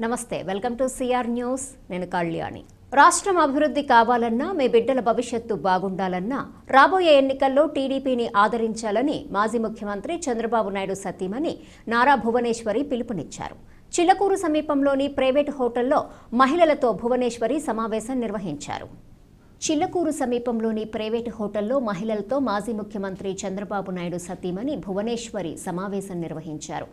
నమస్తే, welcome to CR news. నేను కళ్యాణి. రాష్ట్రం అభివృద్ధి కావాలన్నా, మీ బిడ్డల భవిష్యత్తు బాగుండాలన్నా రాబోయే ఎన్నికల్లో టీడీపీని ఆదరించాలని మాజీ ముఖ్యమంత్రి చంద్రబాబు నాయుడు సతీమణి నారా భువనేశ్వరి పిలుపునిచ్చారు. చిల్లకూరు సమీపంలోని ప్రైవేటు హోటల్లో మహిళలతో భువనేశ్వరి సమావేశం నిర్వహించారు. చిల్లకూరు సమీపంలోని ప్రైవేటు హోటల్లో మహిళలతో మాజీ ముఖ్యమంత్రి చంద్రబాబు నాయుడు సతీమణి భువనేశ్వరి సమావేశం నిర్వహించారు.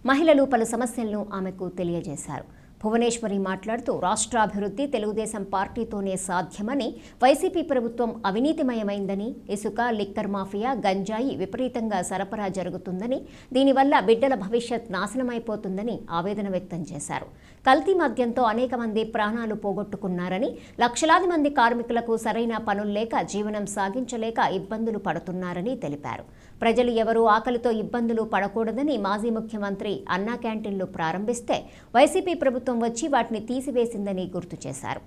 మహిళలు పలు సమస్యలను ఆమెకు తెలియజేశారు. భువనేశ్వరి మాట్లాడుతూ రాష్ట్రాభివృద్ధి తెలుగుదేశం పార్టీతోనే సాధ్యమని, వైసీపీ ప్రభుత్వం అవినీతిమయమైందని, ఇసుక, లిక్కర్ మాఫియా, గంజాయి విపరీతంగా సరఫరా జరుగుతుందని, దీనివల్ల బిడ్డల భవిష్యత్ నాశనమైపోతుందని ఆవేదన వ్యక్తం చేశారు. కల్తీ మద్యంతో అనేక మంది ప్రాణాలు పోగొట్టుకున్నారని, లక్షలాది మంది కార్మికులకు సరైన పనుల్లేక జీవనం సాగించలేక ఇబ్బందులు పడుతున్నారని తెలిపారు. ప్రజలు ఎవరూ ఆకలితో ఇబ్బందులు పడకూడదని మాజీ ముఖ్యమంత్రి అన్నా క్యాంటీన్లు ప్రారంభిస్తే వైసీపీ ప్రభుత్వం వచ్చి వాటిని తీసివేసిందని గుర్తు చేశారు.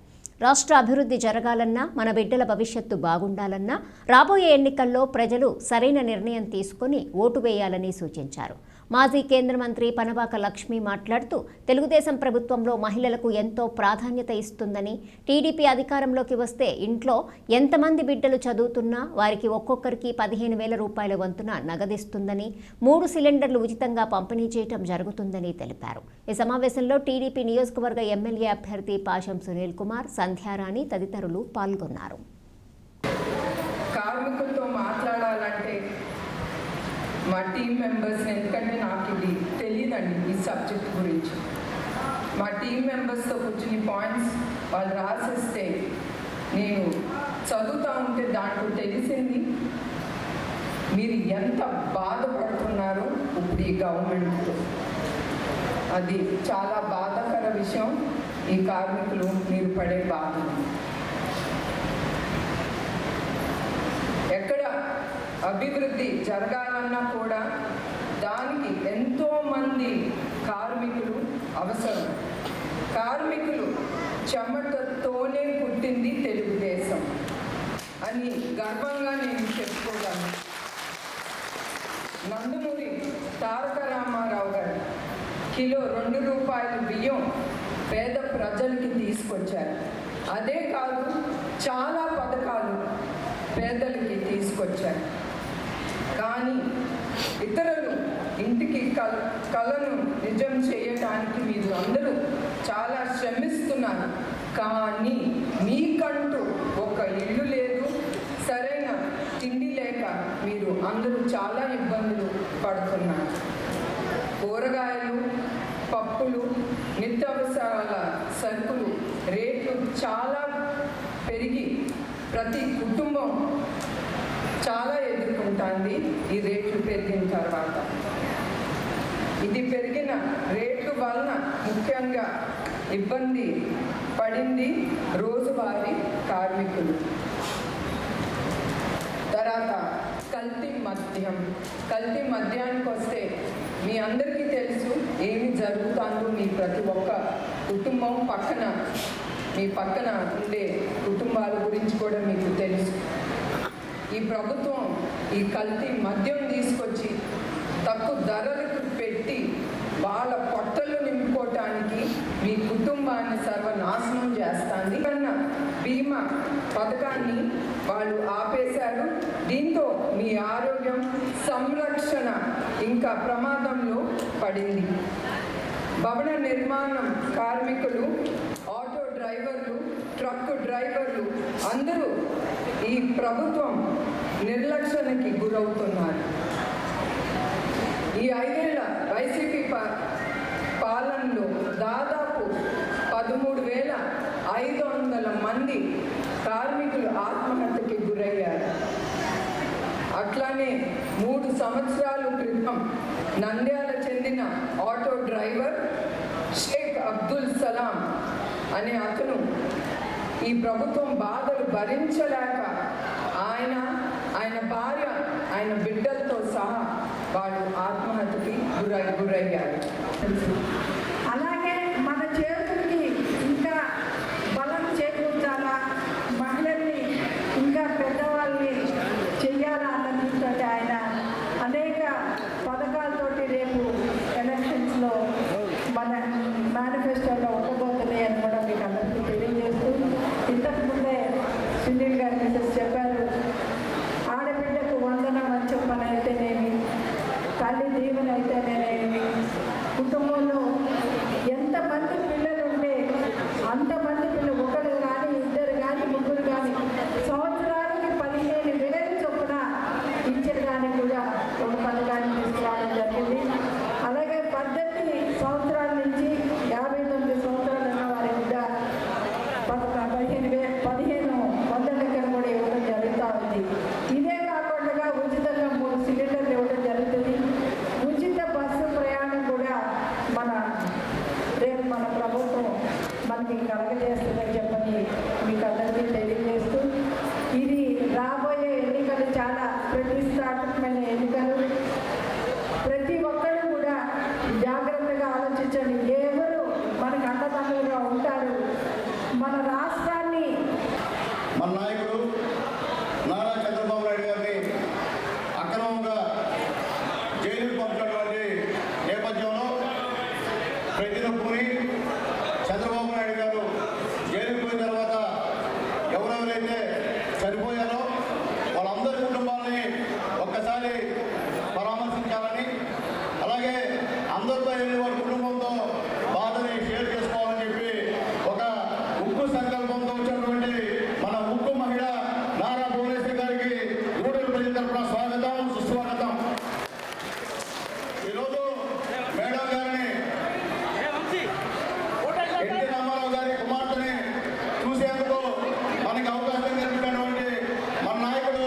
రాష్ట్ర అభివృద్ధి జరగాలన్నా, మన బిడ్డల భవిష్యత్తు బాగుండాలన్నా రాబోయే ఎన్నికల్లో ప్రజలు సరైన నిర్ణయం తీసుకుని ఓటు వేయాలని సూచించారు. మాజీ కేంద్ర మంత్రి పనబాక లక్ష్మి మాట్లాడుతూ తెలుగుదేశం ప్రభుత్వంలో మహిళలకు ఎంతో ప్రాధాన్యత ఇస్తుందని, టీడీపీ అధికారంలోకి వస్తే ఇంట్లో ఎంతమంది బిడ్డలు చదువుతున్నా వారికి ఒక్కొక్కరికి 15,000 రూపాయల వంతున నగదిస్తుందని, 3 సిలిండర్లు ఉచితంగా పంపిణీ చేయడం జరుగుతుందని తెలిపారు. ఈ సమావేశంలో టీడీపీ నియోజకవర్గ ఎమ్మెల్యే అభ్యర్థి పాశం సునీల్ కుమార్, సంధ్యారాణి తదితరులు పాల్గొన్నారు. కార్మికులతో మాట్లాడాలంటే మా టీం మెంబర్స్, ఎందుకంటే నాకు ఇది తెలియదండి ఈ సబ్జెక్ట్ గురించి, మా టీం మెంబర్స్తో కూర్చుని పాయింట్స్ వాళ్ళు రాసిస్తే నేను చదువుతూ ఉంటే దాంట్లో తెలిసింది మీరు ఎంత బాధపడుతున్నారో ఇప్పుడు ఈ గవర్నమెంట్తో. అది చాలా బాధాకర విషయం. ఈ కార్మికులు మీరు పడే బాధ ఎక్కడ అభివృద్ధి జరగాలన్నా కూడా దానికి ఎంతోమంది కార్మికులు అవసరం. కార్మికులు చెమటతోనే పుట్టింది తెలుగుదేశం అని గర్వంగా నేను చెప్పుకోగలను. నందమూరి తారక రామారావు గారు కిలో 2 రూపాయల బియ్యం పేద ప్రజలకి తీసుకొచ్చారు. అదే కాదు, చాలా పథకాలు పేదలకి తీసుకొచ్చారు. కానీ ఇతరులు ఇంటికి కళను నిజం చేయడానికి మీరు అందరూ చాలా శ్రమిస్తున్నారు. కానీ మీకంటూ ఒక ఇల్లు లేదు, సరైన తిండి లేక మీరు అందరూ చాలా ఇబ్బందులు పడుతున్నారు. కూరగాయలు, పప్పులు, నిత్యావసరాల సరుకులు రేట్లు చాలా పెరిగి ప్రతి కుటుంబం చాలా ఎదుర్కొంటుంది. ఈ రేట్లు పెరిగిన తర్వాత ఇది పెరిగిన రేట్లు వలన ముఖ్యంగా ఇబ్బంది పడింది రోజువారీ కార్మికులు. తర్వాత కల్తీ మద్యానికి వస్తే మీ అందరికీ తెలుసు ఏమి జరుగుతుందో. మీ ప్రతి ఒక్క కుటుంబం మీ పక్కన ఉండే కుటుంబాల గురించి కూడా మీకు తెలుసు. ఈ ప్రభుత్వం ఈ కల్తీ మద్యం తీసుకొచ్చి తక్కువ ధరలకు పెట్టి వాళ్ళ పొట్టలు నింపుకోవటానికి మీ కుటుంబాన్ని సర్వనాశనం చేస్తుంది. కన్నా బీమా పథకాన్ని వాళ్ళు ఆపేశారు. దీంతో మీ ఆరోగ్యం సంరక్షణ ఇంకా ప్రమాదంలో పడింది. భవన నిర్మాణం కార్మికులు, ఆటో డ్రైవర్లు, ట్రక్ డ్రైవర్లు అందరూ ఈ ప్రభుత్వం నిర్లక్ష్యానికి గురవుతున్నారు. ఈ 5 ఏళ్ల వైసీపీ పాలనలో దాదాపు 13,500 మంది కార్మికులు ఆత్మహత్యకి గురయ్యారు. అట్లానే 3 సంవత్సరాల క్రితం నంద్యాల చెందిన ఆటో డ్రైవర్ షేక్ అబ్దుల్ సలాం అనే అతను ఈ ప్రభుత్వం బాధలు భరించలేక ఆయన భార్య, ఆయన బిడ్డలతో సహా వాళ్ళు ఆత్మహత్యకి గురయ్యారు. అలాగే మన చేతులకి ఇంకా బలం చేకూర్చాలా, మహిళల్ని ఇంకా పెద్దవాళ్ళని చెయ్యాలా అన్నది ఆయన అనేక పథకాలతోటి రేపు ఎలక్షన్స్లో మన మేనిఫెస్టోలో మన రాష్ట్రాన్ని మన నాయకుడు నారా చంద్రబాబు నాయుడు గారిని అక్రమంగా జైలుకు పంపినటువంటి నేపథ్యంలో ప్రతినొప్పుని చంద్రబాబు నాయుడు గారు జైలుకు పోయిన తర్వాత ఎవరెవరైతే చనిపోయారో వాళ్ళందరి కుటుంబాలని ఒక్కసారి పరామర్శించాలని, అలాగే అందరితో వెళ్ళి వాళ్ళ కుటుంబంతో బాధని షేర్ చేసుకోవాలని చెప్పి ఒక ఉక్కు సంకల్పంతో వచ్చినటువంటి మన ఉక్కు మహిళ నారా భువనేశ్వరి గారికి గూడూరు ప్రజల తరఫున స్వాగతం, సుస్వాగతం. ఈరోజు మేడం గారిని ఎన్టీ రామారావు గారి కుమార్తెని చూసేందుకు మనకి అవకాశం కల్పించినటువంటి మన నాయకుడు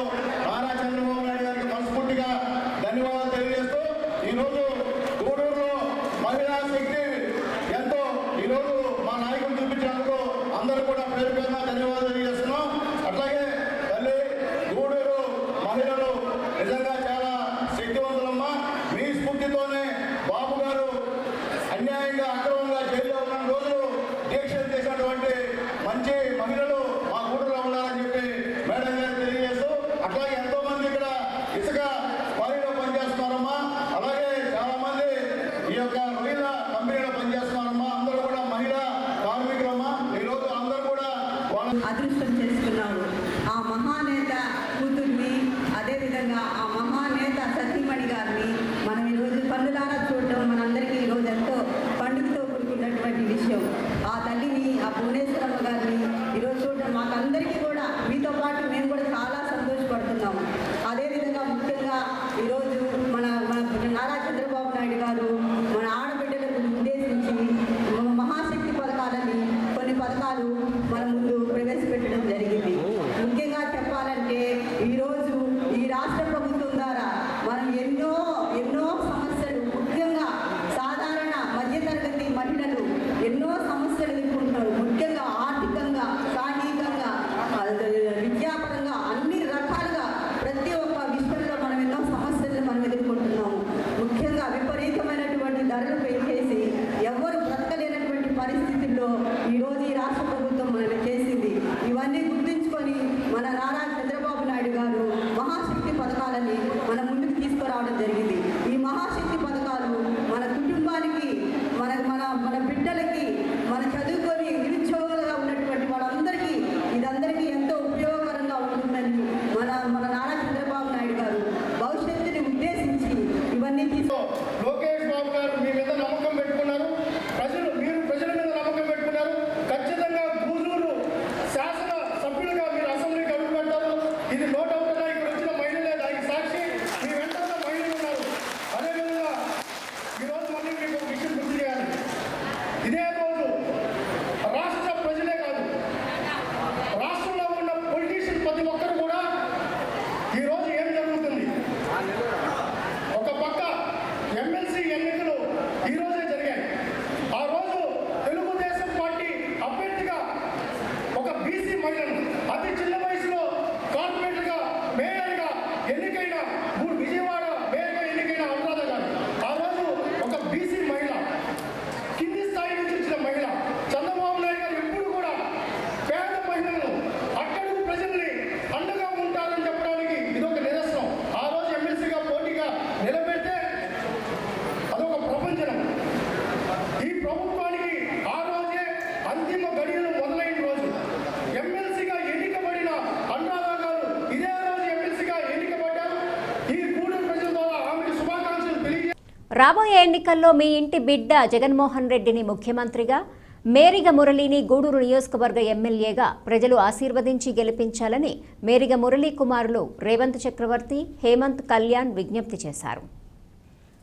నారా చంద్రబాబు నాయుడు గారికి మనస్ఫూర్తిగా ధన్యవాదాలు తెలియజేస్తూ, ఈరోజు గూడూరులో మహిళా శక్తి ఎంతో ఈరోజు మా నాయకుడు చూపించినందుకు అందరూ కూడా పేరు పేరున ధన్యవాదాలు తెలియజేస్తున్నాం. అట్లాగే తల్లి గూడూరు మహిళలు నిజంగా చాలా శక్తివంతులమ్మా. మీ స్ఫూర్తితోనే బాబు గారు అన్యాయంగా అక్రమంగా జైల్లో ఉన్న రోజులు దీక్షలు చేసినటువంటి మంచి మహిళలు మా గూడూరులో ఉన్నారని చెప్పి మేడం గారు తెలియజేస్తూ, అట్లాగే ఎంతో మంది ఇక్కడ ఇసుక క్వారీలో పనిచేస్తున్నారమ్మా. అలాగే చాలా మంది ఈ యొక్క రొయ్యల కంపెనీలో పనిచేస్తున్నారమ్మా. అందరూ కూడా మహిళా కార్మికులమ్మా. ఈరోజు అందరూ కూడా వాళ్ళ అదృష్టం చేసుకున్నాము. ఆ మహానేత కూతుర్ని, అదేవిధంగా ఆ మహానేత సతీమణి గారిని మనం ఈరోజు కన్నులారా చూడటం మనందరికీ ఈరోజు ఎంతో పండుగతో కూడుకున్నటువంటి విషయం. ఆ తల్లిని, ఆ భువనేశ్వరమ్మ గారిని ఈరోజు చూడటం మాకందరికీ కూడా, మీతో పాటు మేము కూడా చాలా సంతోషపడుతున్నాము. అదేవిధంగా ముఖ్యంగా ఈరోజు మన నారా చంద్రబాబు నాయుడు గారు మన ఆడబిడ్డలకు ఉద్దేశించి మహాశక్తి పథకాలని కొన్ని పథకాలు మన ముందు ప్రవేశపెట్టడం జరిగింది. ముఖ్యంగా చెప్పాలంటే ఈరోజు ఈ రాష్ట్ర ప్రభుత్వం ద్వారా మనం ఎన్నో సమస్యలు, ముఖ్యంగా సాధారణ మధ్యతరగతి మహిళలు ఎన్నో సమస్యలు ఎదుర్కొంటున్నారు. ముఖ్యంగా ఆర్థికంగా, సాంఘికంగా, విద్యాపరంగా అన్ని రకాలుగా ప్రతి ఒక్క విషయంలో మనం ఎన్నో సమస్యలను మనం ఎదుర్కొంటున్నాము. ముఖ్యంగా విపరీతమైనటువంటి ధరలు పెంచేసి ఎవరు బ్రతకలేనటువంటి పరిస్థితుల్లో ఈరోజు ఈ రాష్ట్ర ప్రభుత్వం మనం చేసింది. ఇవన్నీ గుర్తుంచుకొని మన నారా చంద్రబాబు నాయుడు గారు మహాశక్తి పథకాలని మన ముందుకు తీసుకురావడం జరిగింది. ఈ మహాశక్తి పథకాలు మన కుటుంబానికి, మన మన మన బిడ్డలకి, మన చదువుకొని నిరుద్యోగులుగా ఉన్నటువంటి వాళ్ళందరికీ ఇదందరికీ ఎంతో ఉపయోగకరంగా ఉంటుందని మన నారా చంద్రబాబు నాయుడు గారు భవిష్యత్తుని ఉద్దేశించి ఇవన్నీ లోకేష్ బాబు గారు మీ మీద నమ్మకం పెట్టుకున్నారు. మీరు ప్రజల మీద నమ్మకం పెట్టుకున్నారు. ఖచ్చితంగా గూడూరు శాసన సభ్యులుగా మీరు అసెంబ్లీకి అడుగు పెట్టారు. ఇది నో డౌట్. ఇక్కడ వచ్చిన మహిళలే దానికి సాక్షి. మీ వెంట ఉన్న మహిళలు ఉన్నారు. అదేవిధంగా ఈరోజు మళ్ళీ మీకు ఒక విషయం గుర్తు చేయాలి. ఇదే రోజు రాష్ట్ర ప్రజలే కాదు, రాష్ట్రంలో ఉన్న పొలిటీషియన్ ప్రతి ఒక్కరు కూడా ఈరోజు ఏం జరుగుతుంది, ఒక పక్క ఎమ్మెల్సీ ఎన్నికలు ఈరోజే జరిగాయి. ఆ రోజు తెలుగుదేశం పార్టీ అభ్యర్థిగా ఒక బీసీ మహిళను, అతి చిన్న వయసులో కార్పొరేటర్గా, మేయర్గా ఎన్నికైన, విజయవాడ మేయర్గా ఎన్నికైన అనురాధ గారు, ఆ రోజు ఒక బీసీ మహిళ, కింది స్థాయి నుంచి వచ్చిన మహిళ. చంద్రబాబు నాయుడు గారు ఎప్పుడు కూడా పేద మహిళలను, అట్టడుగు ప్రజల్ని అండగా ఉంటారని చెప్పడానికి ఇదొక నిదర్శనం. ఆ రోజు ఎమ్మెల్సీగా పోటీగా నిలబెడితే అదొక ప్రపంచనం. ఈ ప్రభుత్వానికి ఆ రోజే అంతిమ గడియలు మొదలైన రోజు ఎమ్మెల్సీగా ఎన్నికబడిన అనురాధ గారు ఇదే రోజు ఎమ్మెల్సీగా ఎన్నికబడ్డారు. ఈ గూడూరు ప్రజల ద్వారా ఆమెకు శుభాకాంక్షలు తెలియ రాబోయే ఎన్నికల్లో మీ ఇంటి బిడ్డ జగన్మోహన్ రెడ్డిని ముఖ్యమంత్రిగా, మేరిగ మురళిని గూడూరు నియోజకవర్గ ఎమ్మెల్యేగా ప్రజలు ఆశీర్వదించి గెలిపించాలని మేరిగ మురళీ కుమారులు రేవంత్ చక్రవర్తి, హేమంత్ కళ్యాణ్ విజ్ఞప్తి చేశారు.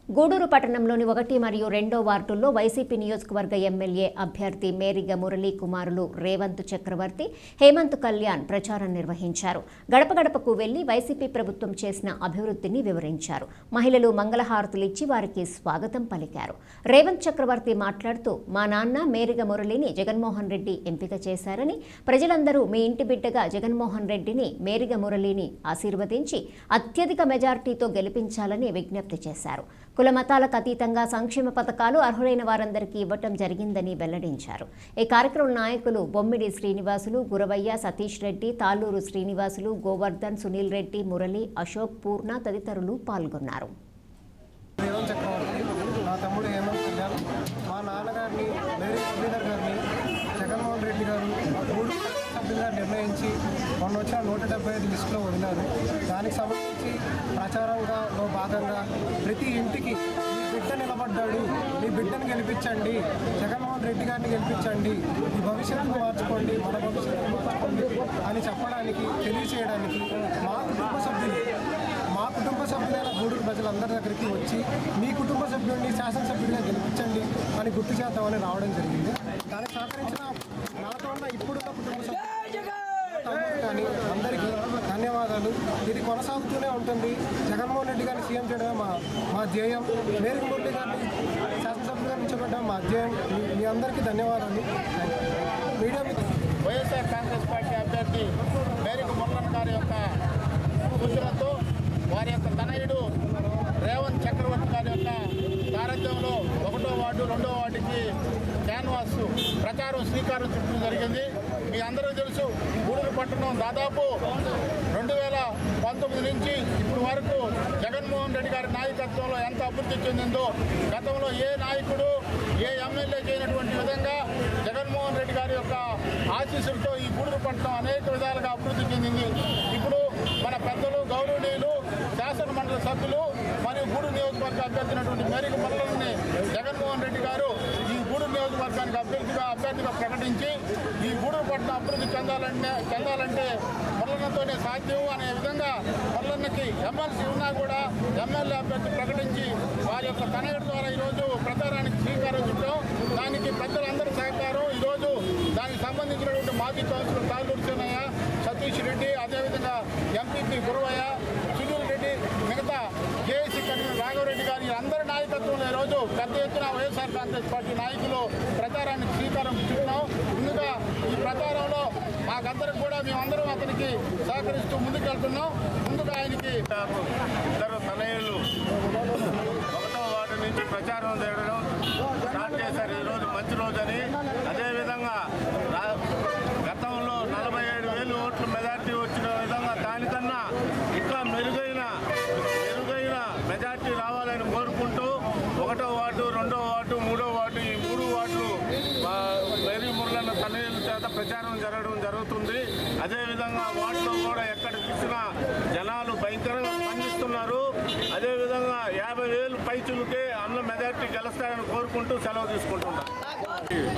గూడూరు పట్టణంలోని 1 మరియు 2 వార్డుల్లో వైసీపీ నియోజకవర్గ ఎమ్మెల్యే అభ్యర్థి మేరిగ మురళీ కుమారులు రేవంత్ చక్రవర్తి, హేమంత్ కళ్యాణ్ ప్రచారం నిర్వహించారు. గడప గడపకు వెళ్లి వైసీపీ ప్రభుత్వం చేసిన అభివృద్ధిని వివరించారు. మహిళలు మంగళహారతులిచ్చి వారికి స్వాగతం పలికారు. రేవంత్ చక్రవర్తి మాట్లాడుతూ, మా నాన్న మేరిగ మురళిని జగన్మోహన్ రెడ్డి ఎంపిక చేశారని, ప్రజలందరూ మీ ఇంటి బిడ్డగా జగన్మోహన్ రెడ్డిని, మేరిగ మురళిని ఆశీర్వదించి అత్యధిక మెజార్టీతో గెలిపించాలని విజ్ఞప్తి చేశారు. కుల మతాలకు అతీతంగా సంక్షేమ పథకాలు అర్హులైన వారందరికీ ఇవ్వటం జరిగిందని వెల్లడించారు. ఈ కార్యక్రమం నాయకులు బొమ్మిడి శ్రీనివాసులు, గురవయ్య, సతీష్ రెడ్డి, తాళ్ళూరు శ్రీనివాసులు, గోవర్ధన్, సునీల్ రెడ్డి, మురళి, అశోక్, పూర్ణ తదితరులు పాల్గొన్నారు. నా తమ్ముడు హేమంత్ కళ్యాణ్, మా నాన్నగారిని మేరీ మురళీధర్ గారిని జగన్మోహన్ రెడ్డి గారు 3 సభ్యులుగా నిర్ణయించి మొన్న వచ్చిన 175 లిస్టులో వదిలారు. దానికి సంబంధించి ప్రచారంగా భాగంగా ప్రతి ఇంటికి మీ బిడ్డ నిలబడ్డాడు, మీ బిడ్డను గెలిపించండి, జగన్మోహన్ రెడ్డి గారిని గెలిపించండి, ఈ భవిష్యత్తును మార్చుకోండి, మన భవిష్యత్తును మార్చుకోండి అని చెప్పడానికి, తెలియచేయడానికి మా కుటుంబ సభ్యులైన గూడూరు ప్రజలందరి దగ్గరికి వచ్చి మీ కుటుంబ సభ్యుడిని శాసనసభ్యుడిగా గెలిపించండి అని గుర్తు చేద్దామని రావడం జరిగింది. దానికి సహకరించిన నాతో ఉన్న ఇప్పుడున్న కుటుంబ సభ్యులు కానీ అందరికీ ధన్యవాదాలు. ఇది కొనసాగుతూనే ఉంటుంది. జగన్మోహన్ రెడ్డి గారిని సీఎం చేయడమే మా ధ్యేయం. మేరీ మురళి గారిని శాసనసభ్యులుగా నిలబెట్టడం మా ధ్యేయం. మీ అందరికీ ధన్యవాదాలు. మీడియా వైఎస్ఆర్ కాంగ్రెస్ పార్టీ అభ్యర్థి మేరీ మురళన్ గారి యొక్క సూచనతో వారి యొక్క తనయుడు రేవంత్ చక్రవర్తి గారి యొక్క సారథ్యంలో 1వ వార్డు 2వ వార్డుకి క్యాన్వాస్ ప్రచారం శ్రీకారం చుట్టడం జరిగింది. మీ అందరూ తెలుసు, గూడూరు పట్టణం దాదాపు 2019 నుంచి ఇప్పటి వరకు జగన్మోహన్ రెడ్డి గారి నాయకత్వంలో ఎంత అభివృద్ధి చెందిందో గతంలో ఏ నాయకుడు ఏ ఎమ్మెల్యే చేయనటువంటి విధంగా జగన్మోహన్ రెడ్డి గారి యొక్క ఆశీస్సులతో ఈ గూడూరు పట్టణం అనేక విధాలుగా అభివృద్ధి చెందింది. ఇప్పుడు మన పెద్దలు గౌరవనీయులు శాసన మండలి సభ్యులు మరియు గూడూరు నియోజకవర్గ అభ్యర్థినటువంటి మేరీ మురళిని జగన్మోహన్ రెడ్డి గారు ఈ గూడూరు నియోజకవర్గానికి అభ్యర్థిగా ప్రకటించి ఈ గూడూరు పట్టణం అభివృద్ధి చెందాలంటే మురళన్నతోనే సాధ్యం అనే విధంగా మురళన్నకి ఎమ్మెల్సీ ఉన్నా కూడా ఎమ్మెల్యే అభ్యర్థి ప్రకటించి వారి యొక్క తనయుడి ద్వారా ఈరోజు ప్రచారానికి శ్రీకారం చుట్టాం. దానికి పెద్దలందరూ సహకారం. ఈరోజు దానికి సంబంధించినటువంటి మాజీ కౌన్సిలర్ తాళ్ళూరు సీనయ్య, సతీష్ రెడ్డి, అదేవిధంగా ఎంపీపీ గురవయ్య, సునీల్ రెడ్డి, మిగతా జేఏసీ కన్వీనర్ రాఘవరెడ్డి గారి అందరి నాయకత్వంలో ఈరోజు పెద్ద ఎత్తున వైఎస్ఆర్ కాంగ్రెస్ పార్టీ నాయకులు ప్రచారానికి శ్రీకారం చుట్టాం. ముందుగా ఈ ప్రచారంలో మాకందరికి కూడా మేమందరం అతనికి సహకరిస్తూ ముందుకెళ్తున్నాం. ముందుగా ఆయనకి ఇద్దరు తనయులు 1వ వార్డు నుంచి ప్రచారం చేయడం స్టార్ట్ చేశారు. ఈరోజు మంచి రోజని. అదేవిధంగా గతంలో 47,000 ఓట్ల మెజార్టీ వచ్చిన విధంగా దానికన్నా ఇట్లా మెరుగైన మెజార్టీ రావాలని కోరుకుంటూ 1వ వార్డు 2వ వార్డు 3వ వార్డు ఈ 3 వార్డులు మేరీ మురళన్న తనయుల చేత ప్రచారం జరుగుతుంది. అదేవిధంగా వార్డులో కూడా ఎక్కడ చూసినా జనాలు భయంకరంగా స్పందిస్తున్నారు. అదేవిధంగా 50,000 పైచులకే అందులో మెజార్టీ గెలుస్తారని కోరుకుంటూ సెలవు తీసుకుంటున్నారు.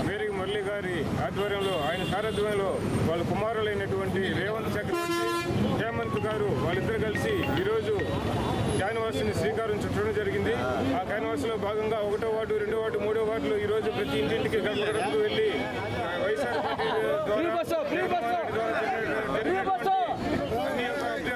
మేరీ మురళి గారి ఆధ్వర్యంలో, ఆయన సారథ్యంలో వాళ్ళ కుమారులైనటువంటి రేవంత్ చక్రవర్తి, హేమంత్ గారు వాళ్ళిద్దరు కలిసి ఈరోజు క్యాన్వాస్ని శ్రీకారం చుట్టడం జరిగింది. ఆ క్యాన్వాస్లో భాగంగా 1వ వార్డు 2వ వార్డు 3వ వార్డులో ఈరోజు ప్రతి ఇంటింటికి గడపకు వెళ్ళి వైఎస్ఆర్ పార్టీ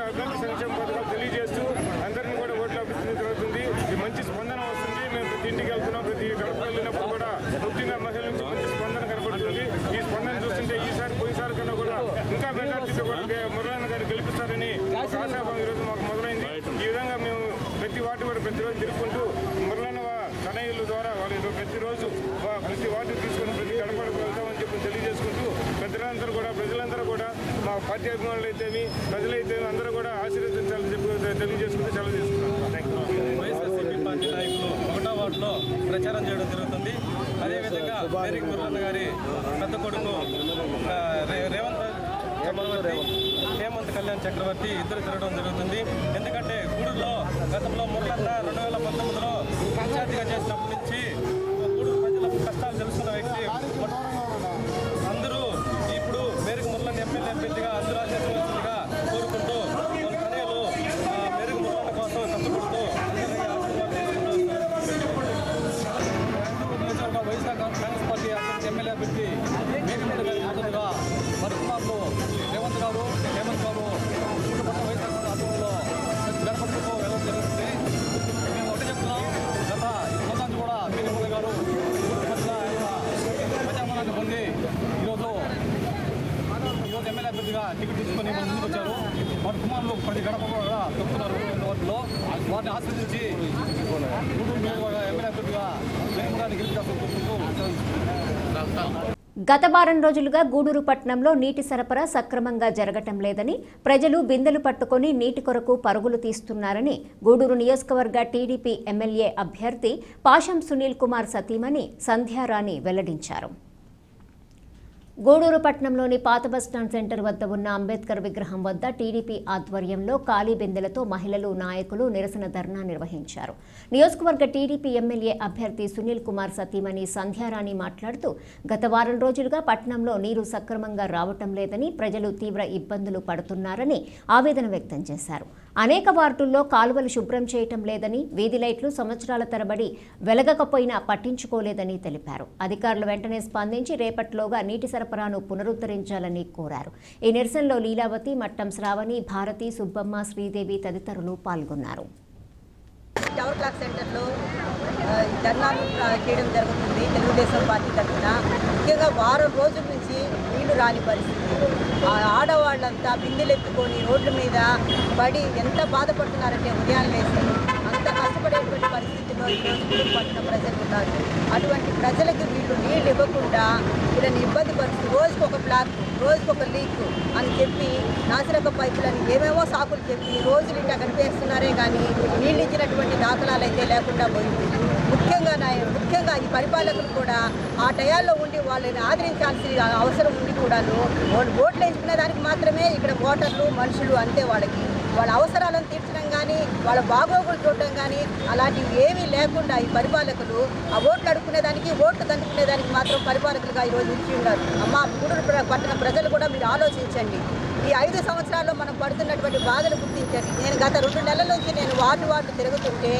అభివృద్ధి సంక్షేమ పథకాలు తెలియజేస్తూ అందరినీ కూడా ఓట్ల అభివృద్ధి జరుగుతుంది. ఇది మంచి స్పందన వస్తుంది. మేము ప్రతి ఇంటికి వెళ్తున్నాం. ప్రతి గడప వెళ్ళినప్పుడు కూడా ముఖ్యంగా మహిళల నుంచి మంచి స్పందన కనబడుతుంది. ఈ స్పందన చూస్తుంటే పోయినసారి కన్నా కూడా ఇంకా మెజార్టీతో కూడా మురళన్న గారు గెలిపిస్తారని ఒక ఆశాభావం ఈరోజు మాకు మొదలైంది. ఈ విధంగా మేము ప్రతి వార్డు కూడా ప్రతిరోజు తిరుగుకుంటూ మురళన్న తనయుల ద్వారా వాళ్ళు ప్రతిరోజు ప్రతి వార్డు తీసుకొని ప్రతి గడపడకు వెళ్తామని చెప్పి తెలియజేసుకుంటూ ప్రజలందరూ కూడా మా పార్టీ అభిమానులు అయితేమి ప్రజలైతే అందరూ కూడా ఆశీర్వదించాలని చెప్పి తెలియజేసుకుంటూ సెలవు చేసుకుంటాం. Thank you. వైఎస్ఆర్సీపీ పార్టీ నాయకులు 1వ వార్డులో ప్రచారం చేయడం జరుగుతుంది. అదేవిధంగా మేరీ మురళన్న గారి పెద్ద కొడుకు హేమంత్ కళ్యాణ్ చక్రవర్తి ఇద్దరు తిరగడం జరుగుతుంది. ఎందుకంటే గూడూరులో గతంలో మురళన్న 2019లో పంచాయతీగా చేసినప్పటి నుంచి గూడూరు ప్రజల కష్టాలు తెలుసుకున్న వ్యక్తి. అందరూ ఇప్పుడు మేరీ మురళన్న ఎమ్మెల్యే అభ్యర్థిగా అందరూ ఆశీర్వదించాల్సిందిగా కోరుకుంటూ వాళ్ళ తనయులు మేరీ మురళన్న కోసం కష్టపడుతూ వైఎస్ఆర్ కాంగ్రెస్ పార్టీ ఎమ్మెల్యే అభ్యర్థి మేరీ మురళి గారి మద్దతుగా మరి కుమార్లు రేవంత్ గారు, హేమంత్ గారు వైఎస్ఆర్ ఆధ్వర్యంలో గడపడుతూ వెళ్ళడం జరుగుతుంది. మేము ఒకటి చెప్తున్నాం, గత ఈ సంవత్సరానికి కూడా మేరీ మురళి గారు ప్రజాబలాన్ని పొంది ఈరోజు ఎమ్మెల్యే అభ్యర్థిగా టికెట్ తీసుకొని మన ముందుకు వచ్చారు. వారి కుమారులు ప్రతి గడప కూడా తొక్కుతున్నారు వాటిలో వారిని ఆశ్రయించి ఎమ్మెల్యే అభ్యర్థిగా జగన్మోహన్ గెలిపించాల్సి. గత వారం రోజులుగా గూడూరు పట్టణంలో నీటి సరఫరా సక్రమంగా జరగటం లేదని, ప్రజలు బిందెలు పట్టుకుని నీటి కొరకు పరుగులు తీస్తున్నారని గూడూరు నియోజకవర్గ టీడీపీ ఎమ్మెల్యే అభ్యర్థి పాషం సునీల్ కుమార్ సతీమణి సంధ్యారాణి వెల్లడించారు. గూడూరు పట్టణంలోని పాత బస్టాండ్ సెంటర్ వద్ద ఉన్న అంబేద్కర్ విగ్రహం వద్ద టీడీపీ ఆధ్వర్యంలో ఖాళీ బిందెలతో మహిళలు, నాయకులు నిరసన ధర్నా నిర్వహించారు. నియోజకవర్గ టీడీపీ ఎమ్మెల్యే అభ్యర్థి సునీల్ కుమార్ సతీమణి సంధ్యారాణి మాట్లాడుతూ, గత వారం రోజులుగా పట్టణంలో నీరు సక్రమంగా రావటం లేదని, ప్రజలు తీవ్ర ఇబ్బందులు పడుతున్నారని ఆవేదన వ్యక్తం చేశారు. అనేక వార్డుల్లో కాలువలు శుభ్రం చేయటం లేదని, వీధి లైట్లు సంవత్సరాల తరబడి వెలగకపోయినా పట్టించుకోలేదని తెలిపారు. అధికారులు వెంటనే స్పందించి రేపటిలోగా నీటి సరఫరాను పునరుద్ధరించాలని కోరారు. ఈ నిరసనలో లీలావతి, మట్టం శ్రావణి, భారతి, సుబ్బమ్మ, శ్రీదేవి తదితరులు పాల్గొన్నారు. టవర్ క్లాక్ సెంటర్లో ధర్నాలు చేయడం జరుగుతుంది తెలుగుదేశం పార్టీ తరఫున. ముఖ్యంగా వారం రోజుల నుంచి నీళ్లు రాని పరిస్థితి. ఆడవాళ్ళంతా బిందెలు ఎత్తుకొని రోడ్ల మీద పడి ఎంత బాధపడుతున్నారంటే ఉదయాన్నే లేసి అంత కష్టపడేటువంటి పరిస్థితిలో ఈరోజు గూడూరు పట్టణ ప్రజలు ఉన్నారు. అటువంటి ప్రజలకు వీళ్ళు నీళ్ళు ఇవ్వకుండా వీళ్ళని ఇబ్బంది పరుస్తూ రోజుకొక బ్లాక్, రోజుకొక లీక్ అని చెప్పి నాసిరక పైపులని ఏమేమో సాకులు చెప్పి రోజులు ఇట్లా కనిపిస్తున్నారే కానీ నీళ్ళు ఇచ్చినటువంటి దాఖలాలు అయితే లేకుండా పోయింది. ముఖ్యంగా ఈ పరిపాలకులు కూడా ఆ టయాల్లో ఉండి వాళ్ళని ఆదరించాల్సిన అవసరం ఉండి కూడాను వాళ్ళు ఓట్లు వేసుకునే దానికి మాత్రమే ఇక్కడ ఓటర్లు, మనుషులు అంతే. వాళ్ళ అవసరాలను తీర్చడం కానీ, వాళ్ళ బాగోగులు చూడడం కానీ అలాంటివి ఏమీ లేకుండా ఈ పరిపాలకులు ఆ ఓట్లు అడుక్కునేదానికి, ఓట్లు దండుకునేదానికి మాత్రం పరిపాలకులుగా ఈరోజు ఉంచి ఉన్నారు. అమ్మ గూడూరు పట్టణ ప్రజలు కూడా మీరు ఆలోచించండి. ఈ 5 సంవత్సరాల్లో మనం పడుతున్నటువంటి బాధలు గుర్తించండి. నేను గత 2 నెలల నుంచి నేను వార్డు తిరుగుతుంటే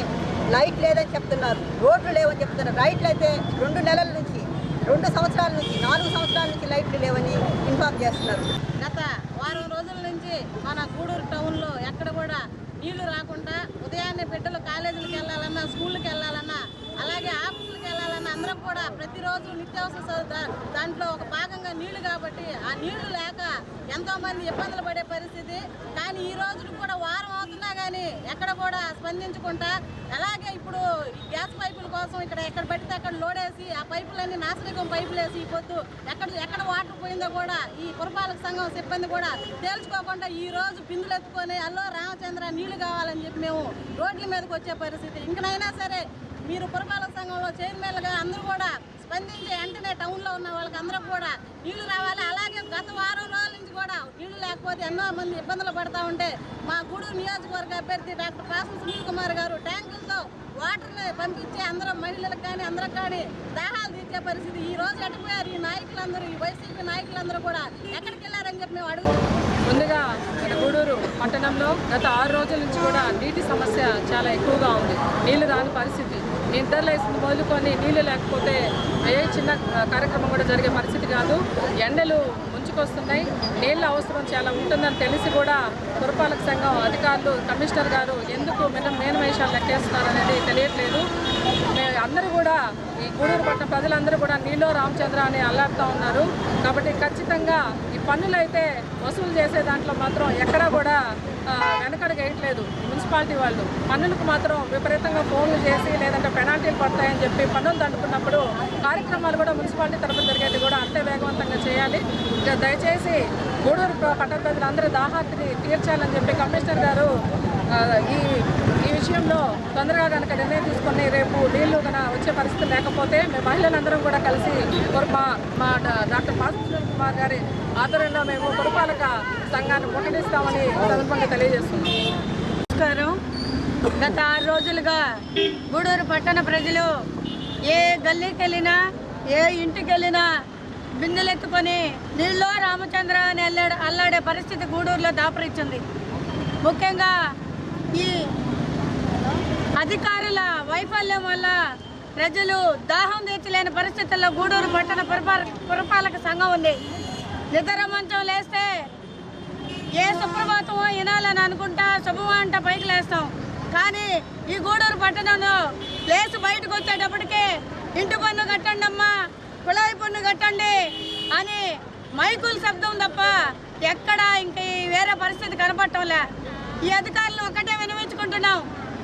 లైట్ లేదని చెప్తున్నారు, రోడ్లు లేవని చెప్తున్నారు. లైట్లు అయితే 2 నెలల నుంచి, 2 సంవత్సరాల నుంచి, 4 సంవత్సరాల నుంచి లైట్లు లేవని ఇన్ఫార్మ్ చేస్తున్నారు. గత వారం రోజుల నుంచి మన గూడూరు టౌన్లో ఎక్కడ కూడా నీళ్లు రాకుండా ఉదయాన్నే బిడ్డలు కాలేజీలకు వెళ్ళాలన్నా, స్కూళ్ళకి వెళ్ళాలన్నా, అలాగే ఆఫీసులకు వెళ్ళాలన్నా అందరం కూడా ప్రతిరోజు నిత్యావసర దాంట్లో ఒక భాగంగా నీళ్లు కాబట్టి ఆ నీళ్లు లేక ఎంతోమంది ఇబ్బందులు పడే పరిస్థితి. కానీ ఈ రోజు కూడా వారం అవుతున్నా కానీ ఎక్కడ కూడా స్పందించకుండా, అలాగే ఇప్పుడు గ్యాస్ పైపుల కోసం ఎక్కడ పడితే అక్కడ లోడేసి ఆ పైపులన్నీ నాసిరకం పైపులు వేసి ఈ పొద్దు ఎక్కడ వాటర్ పోయిందో కూడా ఈ పురపాలక సంఘం సిబ్బంది కూడా తేల్చుకోకుండా ఈ రోజు బిందులు ఎత్తుకొని అల్లో రామచంద్ర నీళ్లు కావాలని చెప్పి మేము రోడ్ల మీదకి వచ్చే పరిస్థితి. ఇంకనైనా సరే మీరు పురపాలక సంఘంలో చైర్మన్లుగా అందరూ కూడా స్పందించి వెంటనే టౌన్లో ఉన్న వాళ్ళకి అందరూ కూడా నీళ్లు రావాలి. అలాగే గత వారం రోజుల నుంచి కూడా నీళ్లు లేకపోతే ఎన్నో మంది ఇబ్బందులు పడతా ఉంటే మా గూడూరు నియోజకవర్గ అభ్యర్థి డాక్టర్ పాషం సునీల్ కుమార్ గారు ట్యాంకులతో వాటర్ని పంపించి అందరూ మహిళలకు కానీ అందరికి కానీ దాహాలు తీర్చే పరిస్థితి. ఈ రోజు ఎట్టుపోయారు ఈ నాయకులందరూ, ఈ వైసీపీ నాయకులందరూ కూడా ఎక్కడికి వెళ్ళారని చెప్పి మేము అడుగుతున్నాం. ముందుగా గూడూరు పట్టణంలో గత 6 రోజుల నుంచి కూడా నీటి సమస్య చాలా ఎక్కువగా ఉంది. నీళ్లు రాని పరిస్థితి. నిద్రలేసి మొదలుకొని నీళ్లు లేకపోతే ఏ చిన్న కార్యక్రమం కూడా జరిగే పరిస్థితి కాదు. ఎండలు ముంచుకొస్తున్నాయి, నీళ్ళ అవసరం చాలా ఉంటుందని తెలిసి కూడా పురపాలక సంఘం అధికారులు, కమిషనర్ గారు ఎందుకు మేనమేషాలు లెక్కేస్తున్నారు అనేది తెలియట్లేదు. అందరూ కూడా ఈ గూడూరు పట్టణ ప్రజలందరూ కూడా నీలో రామచంద్ర అని అల్లాడుతూ ఉన్నారు. కాబట్టి ఖచ్చితంగా ఈ పన్నులు అయితే వసూలు చేసే దాంట్లో మాత్రం ఎక్కడా కూడా వెనకడుగు వేయట్లేదు. మున్సిపాలిటీ వాళ్ళు పన్నులకు మాత్రం విపరీతంగా ఫోన్లు చేసి లేదంటే పెనాల్టీలు పడతాయని చెప్పి పన్నులు దండుకున్నప్పుడు కార్యక్రమాలు కూడా మున్సిపాలిటీ తరఫున జరిగేది కూడా అంతే వేగవంతంగా చేయాలి. దయచేసి గూడూరు పట్టణ ప్రజలందరూ దాహార్తిని తీర్చాలని చెప్పి కమిషనర్ గారు ఈ విషయంలో తొందరగా కనుక నిర్ణయం తీసుకొని రేపు నీళ్లు కనుక వచ్చే పరిస్థితి లేకపోతే మేము మహిళలందరం కూడా కలిసి మా డాక్టర్ పాషం సునీల్ కుమార్ గారి ఆధ్వర్యంలో మేము పురపాలక సంఘాన్ని ముట్టడిస్తామని సందర్భంగా తెలియజేస్తున్నాం. నమస్కారం. గత 6 రోజులుగా గూడూరు పట్టణ ప్రజలు ఏ గల్లీకి వెళ్ళినా, ఏ ఇంటికి వెళ్ళినా బిందెలెత్తుకొని నీళ్ళో రామచంద్ర అని అల్లాడే పరిస్థితి గూడూరులో దాపరించింది. ముఖ్యంగా ఈ అధికారుల వైఫల్యం వల్ల ప్రజలు దాహం తీర్చలేని పరిస్థితుల్లో గూడూరు పట్టణ పురపాలక సంఘం ఉంది. నిద్ర మంచం లేస్తే ఏ సుప్రభాతం వినాలని అనుకుంటా శుభమంట పైకి లేస్తాం. కానీ ఈ గూడూరు పట్టణంలో లేచి బయటకు వచ్చేటప్పటికే ఇంటి పన్ను కట్టండి అమ్మా, కుళాయి పన్ను కట్టండి అని మైకుల శబ్దం తప్ప ఎక్కడ ఇంక వేరే పరిస్థితి కనపట్ట రావటంలే. ఈ అధికారులు ఒకటే వినవించుకుంటున్నాం,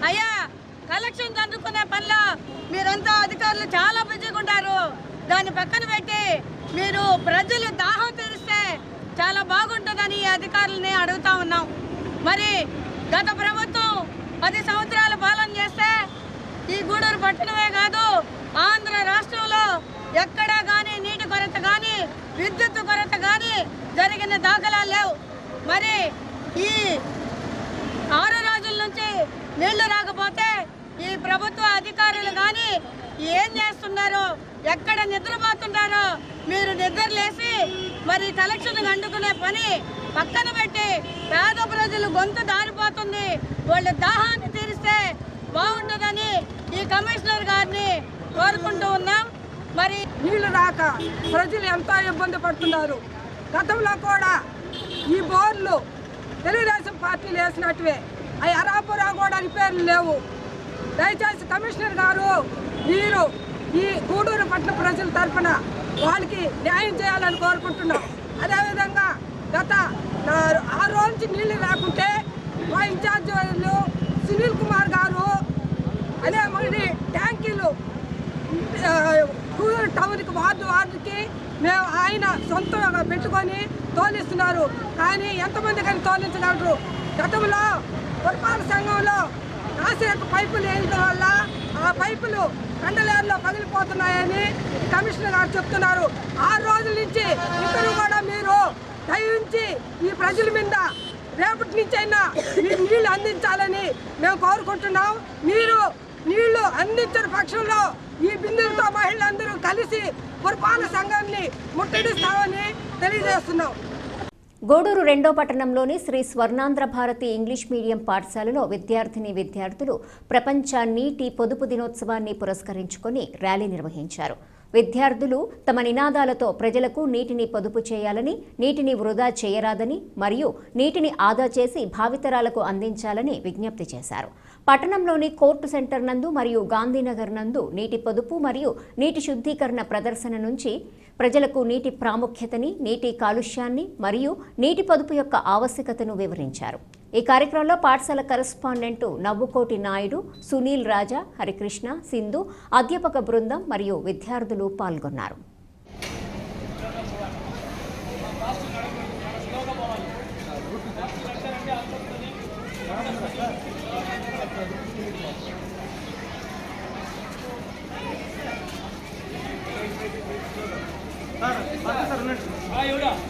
అయ్యా కలెక్షన్ అందుకునే పనిలో మీరంతా అధికారులు చాలా బిజీగా ఉంటారు. దాన్ని పక్కన పెట్టి మీరు ప్రజలు దాహం తీరిస్తే చాలా బాగుంటుందని ఈ అధికారులని అడుగుతా ఉన్నాం. మరి గత ప్రభుత్వం 10 సంవత్సరాల పాలన చేస్తే ఈ గూడూరు పట్టణమే కాదు ఆంధ్ర రాష్ట్రంలో ఎక్కడా కానీ నీటి కొరత కానీ విద్యుత్ కొరత కానీ జరిగిన దాఖలాలు లేవు. మరి ఈ 6 రోజుల నుంచి నీళ్లు రాకపోతే ఈ ప్రభుత్వ అధికారులు కానీ ఏం చేస్తున్నారో, ఎక్కడ నిద్రపోతున్నారో మీరు నిద్రలేసి మరి కలెక్షన్ అందుకునే పని పక్కన పెట్టి పేద ప్రజలు గొంతు దారిపోతుంది, వాళ్ళ దాహాన్ని తీరిస్తే బాగుంటుందని ఈ కమిషనర్ గారిని కోరుకుంటూ ఉన్నాం. మరి నీళ్లు రాక ప్రజలు ఎంతో ఇబ్బంది పడుతున్నారు. గతంలో కూడా ఈ బోర్లు తెలుగుదేశం పార్టీలు వేసినట్టువే అవి అరాపురా కూడా రిపేర్లు లేవు. దయచేసి కమిషనర్ గారు మీరు ఈ గూడూరు పట్టణ ప్రజల తరఫున వాళ్ళకి న్యాయం చేయాలని కోరుకుంటున్నాం. అదేవిధంగా గత 6 రోజుల నుంచి నీళ్లు రాకుంటే మా ఇన్ఛార్జ్ వాళ్ళు సునీల్ కుమార్ గారు అదే మరి ట్యాంకీలు గూడూరు టౌన్కి వార్డుకి మేము ఆయన సొంతంగా పెట్టుకొని తోలిస్తున్నారు. కానీ ఎంతమంది కానీ తోలించగలరు? గతంలో పురపాలక సంఘంలో నాసిరక పైపులు వేయడం వల్ల ఆ పైపులు కండలేరులో పగిలిపోతున్నాయని కమిషనర్ గారు చెప్తున్నారు. 6 రోజుల నుంచి ఇద్దరు కూడా మీరు దయించి ఈ ప్రజల మీద రేపటి నుంచి అయినా మీరు నీళ్లు అందించాలని మేము కోరుకుంటున్నాం. మీరు నీళ్లు అందించిన పక్షంలో ఈ బిందులతో మహిళలందరూ కలిసి పురపాలక సంఘాన్ని ముట్టడిస్తామని తెలియజేస్తున్నాం. గూడూరు 2వ పట్టణంలోని శ్రీ స్వర్ణాంధ్ర భారతి ఇంగ్లీష్ మీడియం పాఠశాలలో విద్యార్థులు ప్రపంచ నీటి పొదుపు దినోత్సవాన్ని పురస్కరించుకొని ర్యాలీ నిర్వహించారు. విద్యార్థులు తమ నినాదాలతో ప్రజలకు నీటిని పొదుపు చేయాలని, నీటిని వృధా చేయరాదని మరియు నీటిని ఆదా చేసి భావితరాలకు అందించాలని విజ్ఞప్తి చేశారు. పట్టణంలోని కోర్టు సెంటర్ నందు మరియు గాంధీనగర్ నందు నీటి పొదుపు మరియు నీటి శుద్ధీకరణ ప్రదర్శన నుంచి ప్రజలకు నీటి ప్రాముఖ్యతని, నీటి కాలుష్యాన్ని మరియు నీటి పొదుపు యొక్క ఆవశ్యకతను వివరించారు. ఈ కార్యక్రమంలో పాఠశాల కరెస్పాండెంట్ నవ్వుకోటి నాయుడు, సునీల్ రాజా, హరికృష్ణ, సింధు, అధ్యాపక బృందం మరియు విద్యార్థులు పాల్గొన్నారు. Yeah.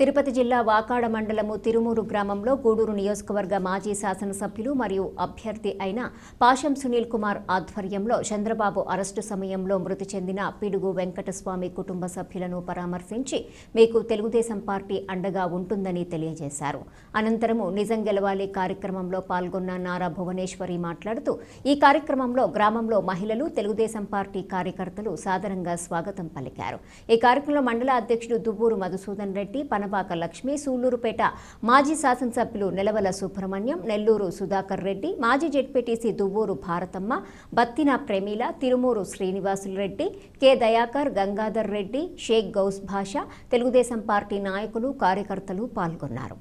తిరుపతి జిల్లా వాకాడ మండలము తిరుమూరు గ్రామంలో గూడూరు నియోజకవర్గ మాజీ శాసనసభ్యులు మరియు అభ్యర్థి అయిన పాశం సునీల్ కుమార్ ఆధ్వర్యంలో చంద్రబాబు అరెస్టు సమయంలో మృతి చెందిన పిడుగు వెంకటస్వామి కుటుంబ సభ్యులను పరామర్శించి మీకు తెలుగుదేశం పార్టీ అండగా ఉంటుందని తెలియజేశారు. అనంతరము నిజం గెలవాలి కార్యక్రమంలో పాల్గొన్న నారా భువనేశ్వరి మాట్లాడుతూ ఈ కార్యక్రమంలో గ్రామంలో మహిళలు తెలుగుదేశం పార్టీ కార్యకర్తలు సాదరంగా స్వాగతం పలికారు. ఈ కార్యక్రమంలో మండల అధ్యక్షుడు దువ్వూరు మధుసూదన్ రెడ్డి, పనబాక లక్ష్మి, సూళ్లూరుపేట మాజీ శాసనసభ్యులు నెలవల సుబ్రహ్మణ్యం, నెల్లూరు సుధాకర్ రెడ్డి, మాజీ జెడ్పీటీసీ దువ్వూరు భారతమ్మ, బత్తిన ప్రేమిల, తిరుమూరు శ్రీనివాసులు రెడ్డి, కె దయాకర్, గంగాధర్ రెడ్డి, షేక్ గౌస్ భాషా, తెలుగుదేశం పార్టీ నాయకులు, కార్యకర్తలు పాల్గొన్నారు.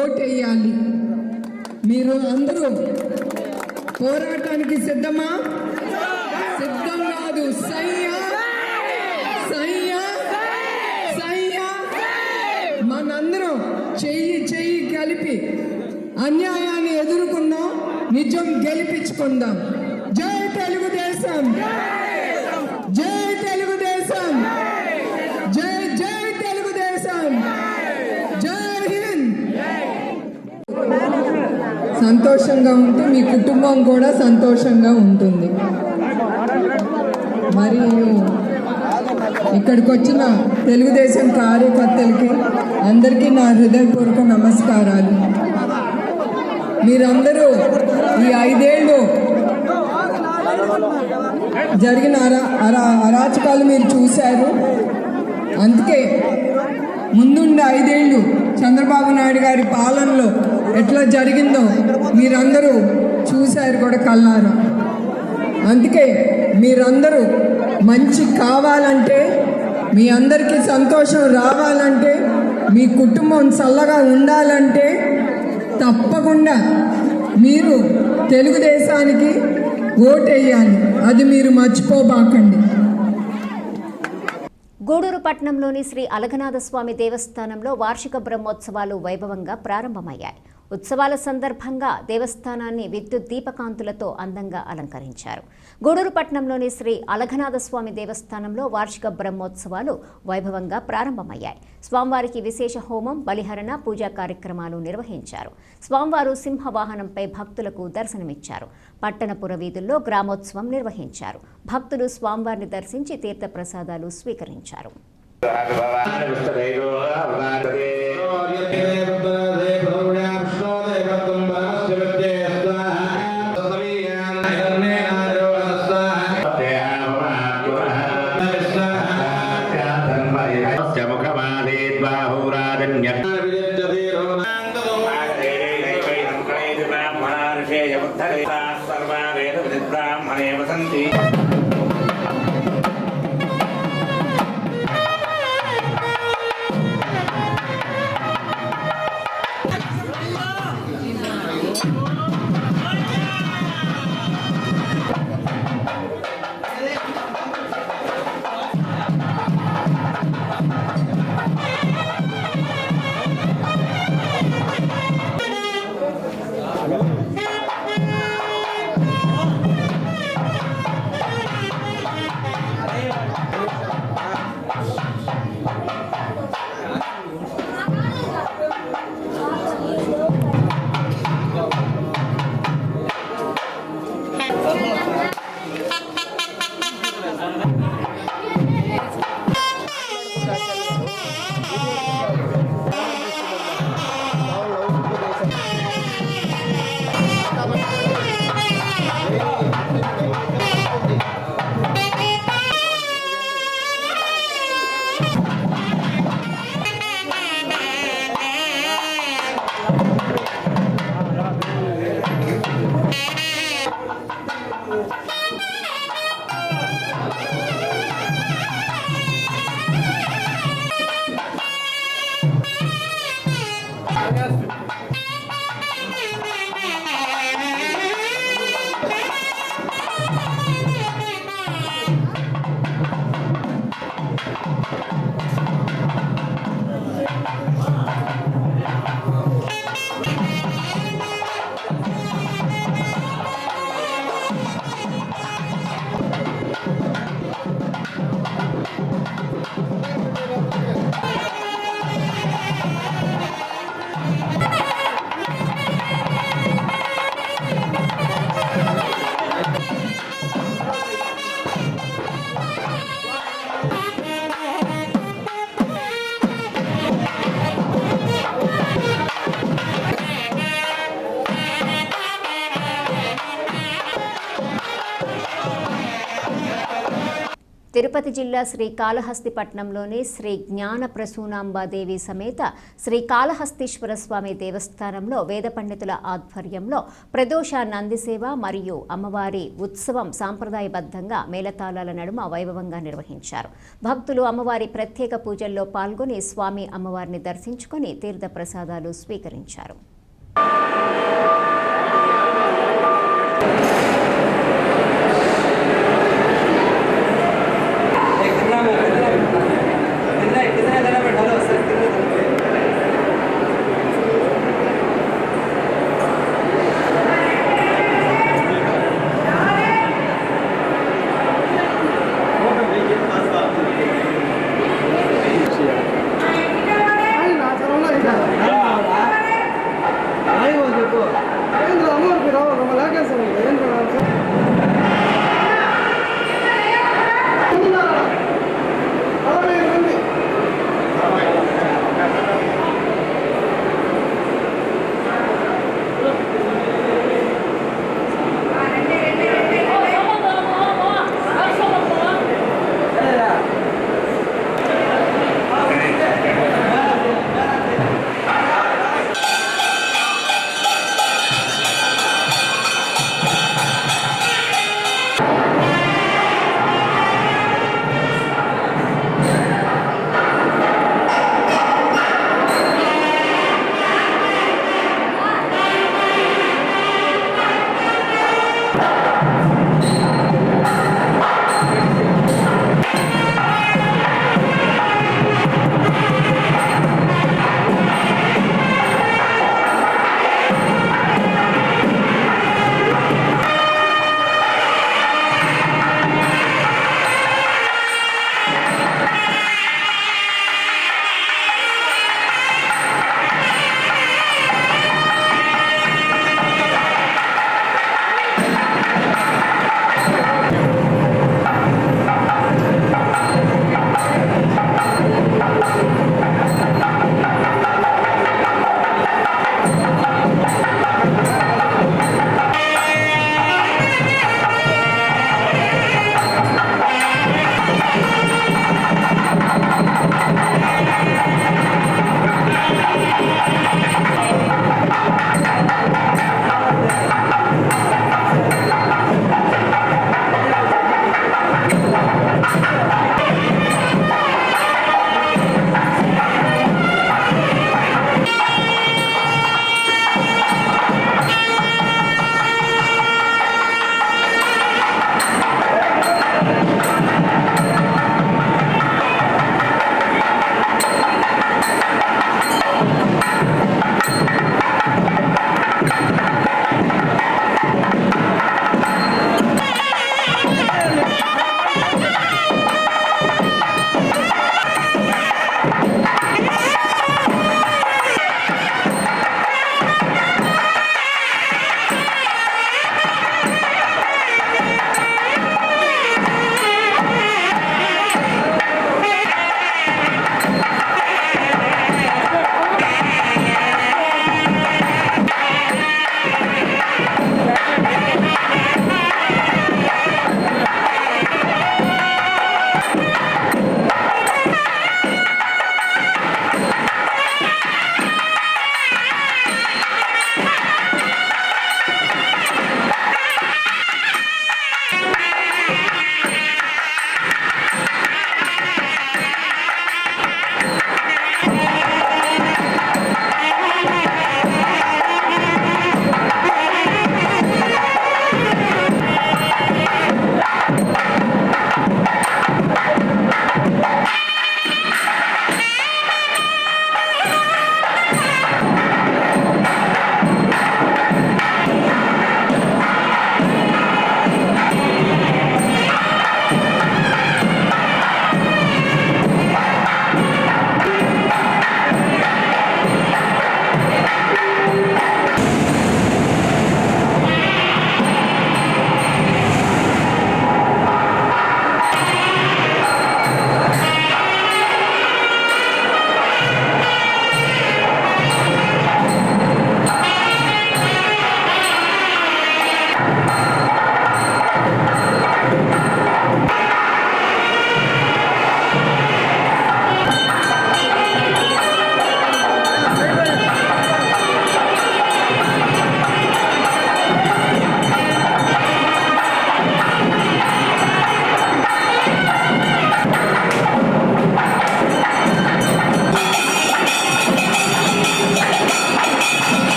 ఓటేయాలి. మీరు అందరూ పోరాటానికి సిద్ధమా? సిద్ధం కాదు, సయ్యా సయ్యా సయ్యా. మనందరం చెయ్యి కలిపి అన్యాయాన్ని ఎదుర్కొన్నాం, నిజం గెలిపించుకుందాం. జై తెలుగుదేశం, జై తెలుగుదేశం, జై జై తెలుగుదేశం, జై హింద్. సంతోషంగా ఉంటే మీ కుటుంబం కూడా సంతోషంగా ఉంటుంది. మరియు ఇక్కడికి వచ్చిన తెలుగుదేశం కార్యకర్తలకి అందరికీ నా హృదయపూర్వక నమస్కారాలు. మీరందరూ ఈ 5 ఏళ్ళు జరిగిన అరాచకాలు మీరు చూశారు. అందుకే ముందుండే 5 ఏళ్ళు చంద్రబాబు నాయుడు గారి పాలనలో ఎట్లా జరిగిందో మీరందరూ చూశారు కూడా కళ్ళారా. అందుకే మీరందరూ మంచి కావాలంటే, మీ అందరికీ సంతోషం రావాలంటే, మీ కుటుంబం చల్లగా ఉండాలంటే తప్పకుండా మీరు తెలుగుదేశానికి ఓటేయాలి. అది మీరు మర్చిపోబాకండి. గూడూరు పట్టణంలోని శ్రీ అలఘనాథస్వామి దేవస్థానంలో వార్షిక బ్రహ్మోత్సవాలు వైభవంగా ప్రారంభమయ్యాయి. ఉత్సవాల సందర్భంగా దేవస్థానాన్ని విద్యుత్ దీపకాంతులతో అందంగా అలంకరించారు. గూడూరు పట్టణంలోని శ్రీ అలఘనాథస్వామి దేవస్థానంలో వార్షిక బ్రహ్మోత్సవాలు వైభవంగా ప్రారంభమయ్యాయి. స్వామివారికి విశేష హోమం, బలిహరణ, పూజా కార్యక్రమాలు నిర్వహించారు. స్వామివారు సింహవాహనంపై భక్తులకు దర్శనమిచ్చారు. పట్టణపుర వీధుల్లో గ్రామోత్సవం నిర్వహించారు. భక్తులు స్వామివారిని దర్శించి తీర్థప్రసాదాలు స్వీకరించారు. తిరుపతి జిల్లా శ్రీకాళహస్తిపట్నంలోని శ్రీ జ్ఞాన ప్రసూనాంబాదేవి సమేత శ్రీ కాళహస్తీశ్వర స్వామి దేవస్థానంలో వేద పండితుల ఆధ్వర్యంలో ప్రదోష నందిసేవ మరియు అమ్మవారి ఉత్సవం సాంప్రదాయబద్ధంగా మేళతాళాల నడుమ వైభవంగా నిర్వహించారు. భక్తులు అమ్మవారి ప్రత్యేక పూజల్లో పాల్గొని స్వామి అమ్మవారిని దర్శించుకొని తీర్థ ప్రసాదాలు స్వీకరించారు.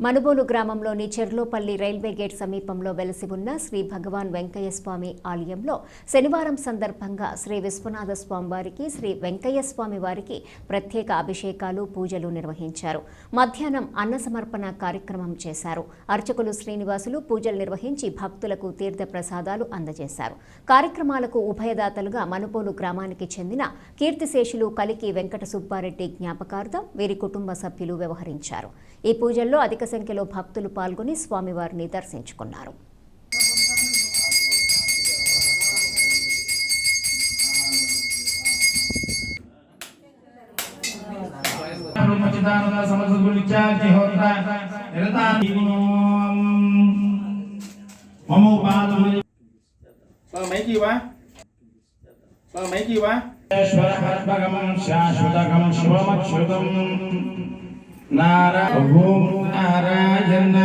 మనుబోలు గ్రామంలోని చెర్లోపల్లి రైల్వే గేట్ సమీపంలో వెలసి ఉన్న శ్రీ భగవాన్ వెంకయ్య స్వామి ఆలయంలో శనివారం సందర్భంగా శ్రీ విశ్వనాథ స్వామి వారికి శ్రీ వెంకయ్య స్వామి వారికి ప్రత్యేక అభిషేకాలు పూజలు నిర్వహించారు. మధ్యాహ్నం అన్న సమర్పణ కార్యక్రమం చేశారు. అర్చకులు శ్రీనివాసులు పూజలు నిర్వహించి భక్తులకు తీర్థ ప్రసాదాలు అందజేశారు. కార్యక్రమాలకు ఉభయదాతలుగా మనుబోలు గ్రామానికి చెందిన కీర్తిశేషులు కలికి వెంకట సుబ్బారెడ్డి జ్ఞాపకార్థం వీరి కుటుంబ సభ్యులు వ్యవహరించారు. ఈ పూజల్లో అధిక సంఖ్యలో భక్తులు పాల్గొని స్వామివారిని దర్శించుకున్నారు. నారాయణ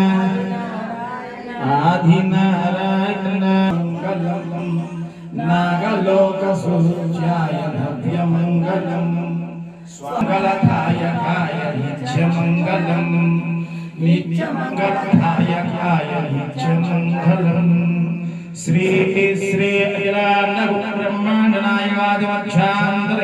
ఆదినారాయణ మంగళం నాగలోక సుజాయ నవ్యమంగళం స్వంగళకాయ కాయ నిత్యమంగళం నిత్యమంగళకాయ కాయ నిత్యమంగళం శ్రీ శ్రీ అఖిలాండ బ్రహ్మాండ నాయకాదివక్షాంతర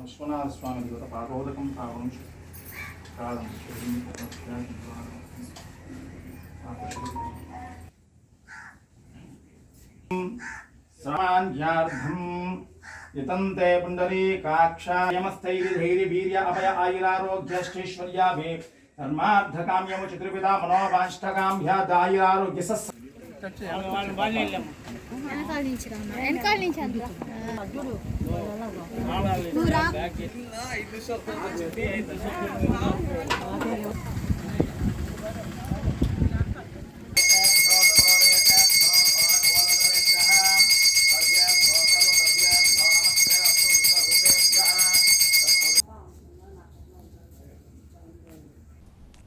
విశ్వనాథ స్వామి దేవత పాదోదకం పావనం కాలం సామాన్యార్థం యతంతే పుండరీకాక్షాయమస్థైర్ధైర్యవీర్య అభయ ఆయురారోగ్యశ్చైశ్వర్యాభి ధర్మార్థకామ్యము చతుర్విధా మనోవాంష్టకామ్యాదాయురారోగ్య సస్స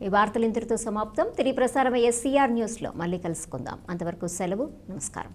ఈ వార్తలు ఇంతటితో సమాప్తం. తిరిగి ప్రసారమయ్యే సిఆర్ న్యూస్లో మళ్ళీ కలుసుకుందాం. అంతవరకు సెలవు. నమస్కారం.